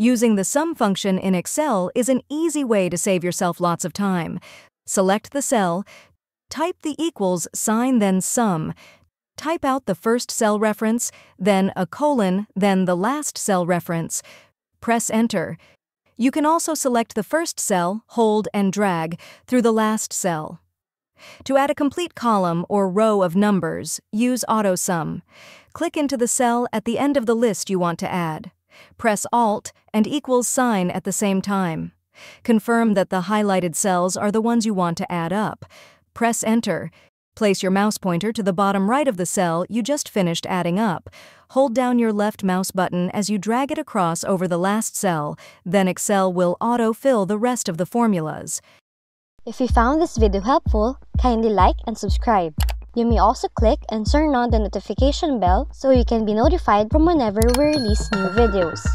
Using the sum function in Excel is an easy way to save yourself lots of time. Select the cell, type the equals sign, then sum. Type out the first cell reference, then a colon, then the last cell reference. Press Enter. You can also select the first cell, hold, and drag through the last cell. To add a complete column or row of numbers, use AutoSum. Click into the cell at the end of the list you want to add. Press Alt and equals sign at the same time. Confirm that the highlighted cells are the ones you want to add up. Press Enter. Place your mouse pointer to the bottom right of the cell you just finished adding up. Hold down your left mouse button as you drag it across over the last cell, then Excel will auto-fill the rest of the formulas. If you found this video helpful, kindly like and subscribe. You may also click and turn on the notification bell so you can be notified from whenever we release new videos.